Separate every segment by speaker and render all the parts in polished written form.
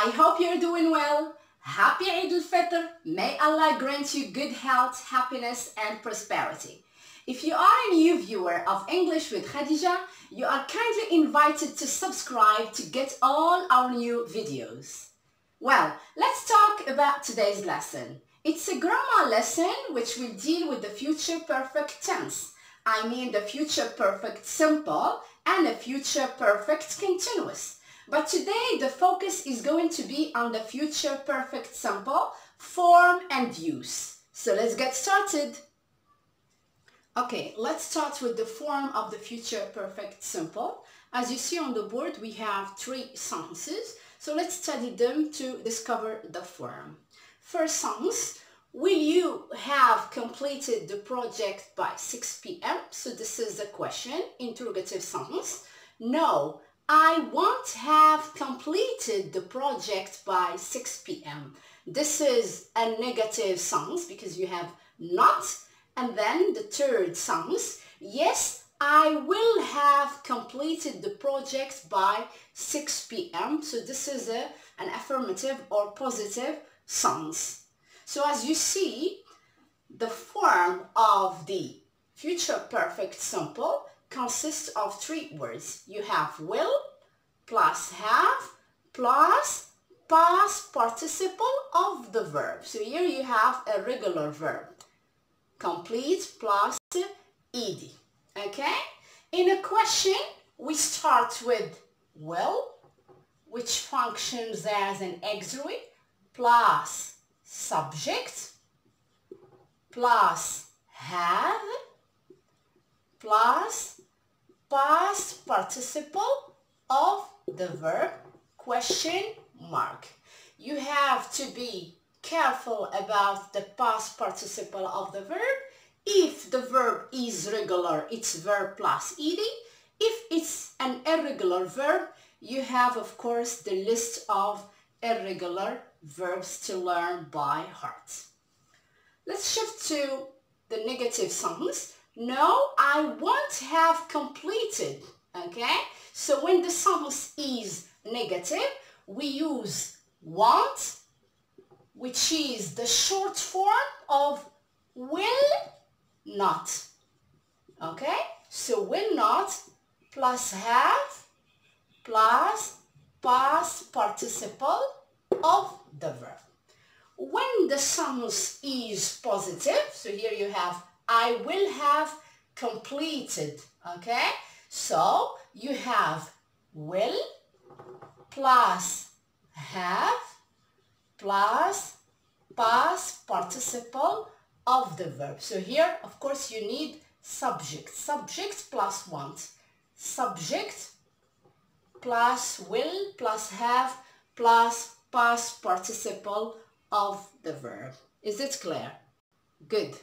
Speaker 1: I hope you're doing well. Happy Eid al-Fitr. May Allah grant you good health, happiness and prosperity. If you are a new viewer of English with Khadija, you are kindly invited to subscribe to get all our new videos. Well, let's talk about today's lesson. It's a grammar lesson which will deal with the future perfect tense. I mean the future perfect simple and the future perfect continuous. But today the focus is going to be on the future perfect simple form and use. So let's get started. Okay, let's start with the form of the future perfect simple. As you see on the board, we have 3 sentences. So let's study them to discover the form. First sentence, will you have completed the project by 6 p.m.? So this is the question, interrogative sentence. No, I won't have completed the project by 6 p.m. This is a negative sentence because you have not. And then the third sentence, yes, I will have completed the project by 6 p.m. So this is an affirmative or positive sentence. So as you see, the form of the future perfect simple consists of 3 words. You have will plus have plus past participle of the verb. So here you have a regular verb. Complete plus ed. Okay? In a question, we start with will, which functions as an auxiliary, plus subject, plus have, plus past participle of the verb, question mark. You have to be careful about the past participle of the verb. If the verb is regular, it's verb plus ed. If it's an irregular verb, you have, of course, the list of irregular verbs to learn by heart. Let's shift to the negative sentence. No, I won't have completed. Okay? So when the sentence is negative, we use won't, which is the short form of will not. Okay? So will not plus have plus past participle of the verb. When the sentence is positive, so here you have I will have completed. Okay? So you have will plus have plus past participle of the verb. So here, of course, you need subject. Subject plus want. Subject plus will plus have plus past participle of the verb. Is it clear? Good.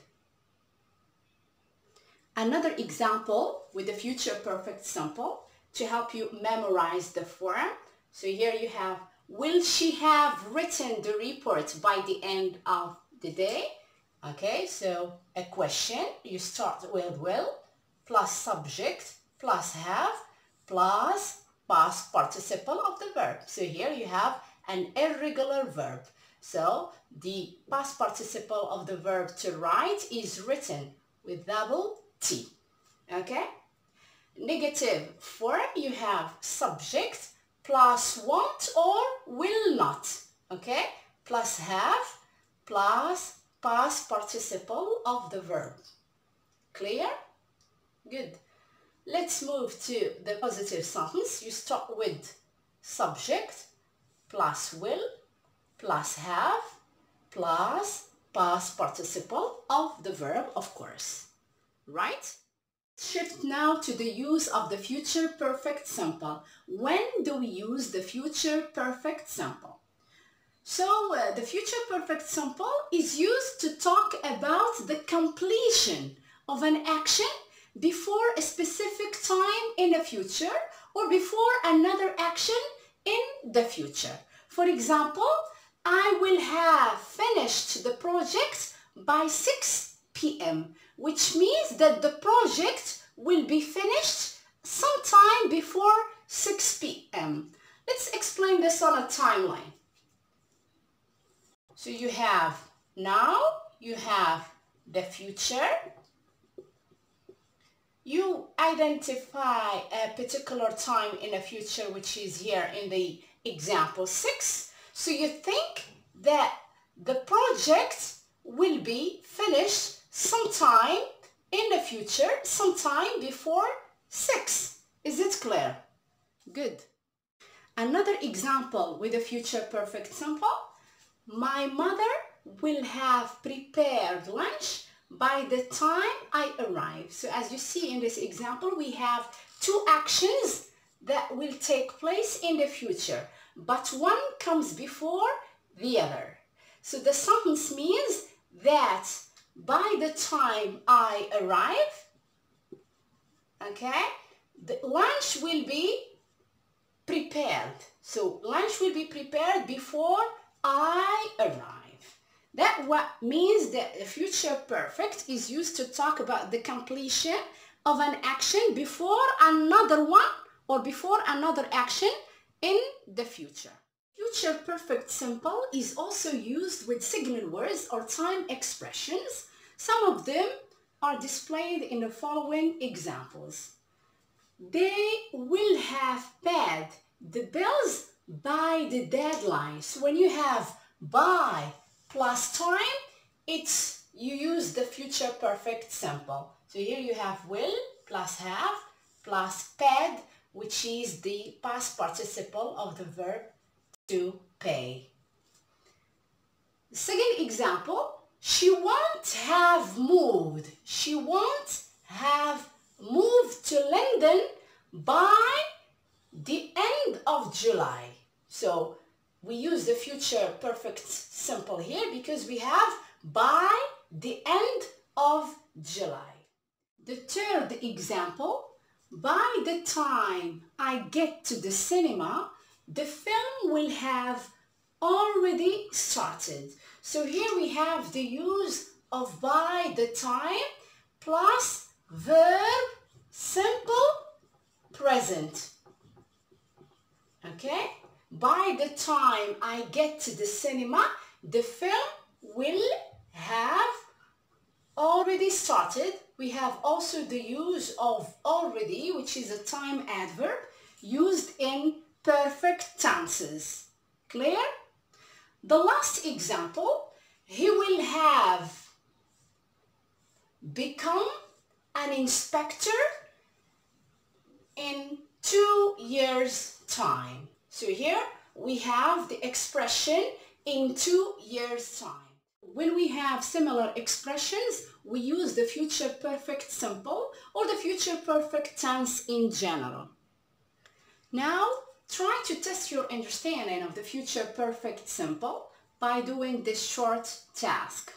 Speaker 1: Another example with the future perfect simple to help you memorize the form. So here you have, will she have written the report by the end of the day? Okay, so a question, you start with will plus subject plus have plus past participle of the verb. So here you have an irregular verb. So the past participle of the verb to write is written with double T. Okay? Negative form, you have subject plus want or will not. Okay? Plus have plus past participle of the verb. Clear? Good. Let's move to the positive sentence. You start with subject plus will plus have plus past participle of the verb, of course. Right? Shift now to the use of the future perfect simple. When do we use the future perfect simple? So the future perfect simple is used to talk about the completion of an action before a specific time in the future or before another action in the future. For example, I will have finished the project by 6 p.m., which means that the project will be finished sometime before 6 p.m. Let's explain this on a timeline. So you have now, you have the future. You identify a particular time in the future, which is here in the example 6. So you think that the project will be finished sometime in the future, sometime before 6. Is it clear? Good. Another example with a future perfect simple. My mother will have prepared lunch by the time I arrive. So as you see in this example, we have two actions that will take place in the future, but one comes before the other. So the sentence means that by the time I arrive, okay, the lunch will be prepared. So lunch will be prepared before I arrive. That what means that the future perfect is used to talk about the completion of an action before another one or before another action in the future. Future perfect simple is also used with signal words or time expressions. Some of them are displayed in the following examples. They will have paid the bills by the deadline. So when you have by plus time, you use the future perfect simple. So here you have will plus have plus paid, which is the past participle of the verb to pay. The second example, she won't have moved. She won't have moved to London by the end of July. So we use the future perfect simple here because we have by the end of July. The third example, by the time I get to the cinema, the film will have already started. So here we have the use of by the time plus verb simple present. Okay? By the time I get to the cinema, the film will have already started. We have also the use of already, which is a time adverb used in perfect tenses. Clear? The last example, he will have become an inspector in 2 years' time. So here we have the expression in 2 years' time. When we have similar expressions, we use the future perfect simple or the future perfect tense in general. Now, try to test your understanding of the future perfect simple by doing this short task.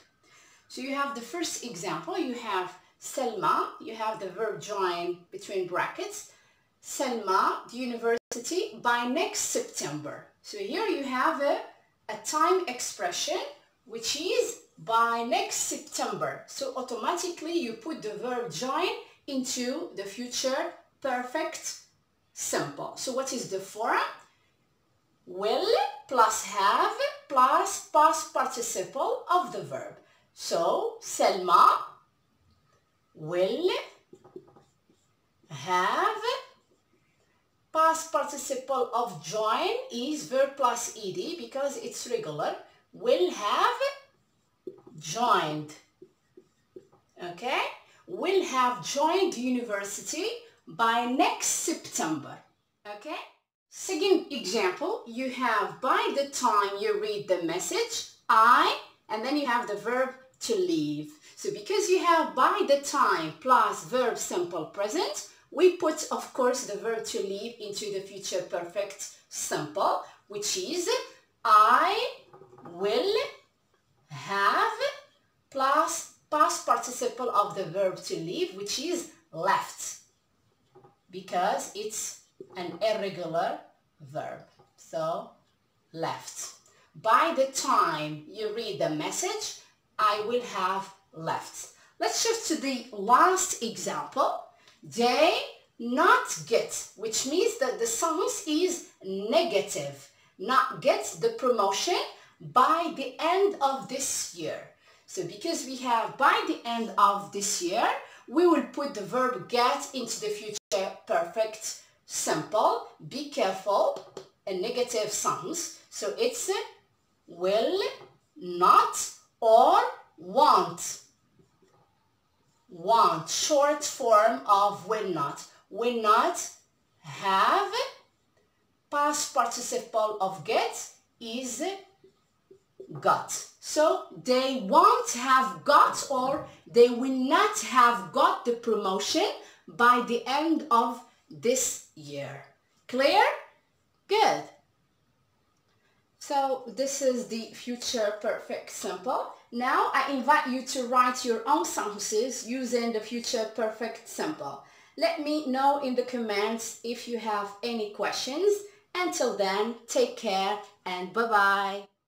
Speaker 1: So you have the first example, you have Selma, you have the verb join between brackets. Selma, the university, by next September. So here you have a time expression, which is by next September. So automatically you put the verb join into the future perfect simple. So what is the form? Will plus have plus past participle of the verb. So Selma will have, past participle of join is verb plus ed because it's regular. Will have joined. Okay? Will have joined university by next September. Okay? Second example, you have by the time you read the message, I, and then you have the verb to leave. So because you have by the time plus verb simple present, we put, of course, the verb to leave into the future perfect simple, which is I will have plus past participle of the verb to leave, which is left, because it's an irregular verb. So left. By the time you read the message, I will have left. Let's shift to the last example. They not get, which means that the sentence is negative. Not get the promotion by the end of this year. So because we have by the end of this year, we will put the verb get into the future perfect simple. Be careful, a negative sounds. So it's will, not, or want. Want, short form of will not. Will not have, past participle of get is got. So they won't have got, or they will not have got the promotion by the end of this year. Clear? Good. So this is the future perfect simple. Now I invite you to write your own sentences using the future perfect simple. Let me know in the comments if you have any questions. Until then, take care and bye-bye.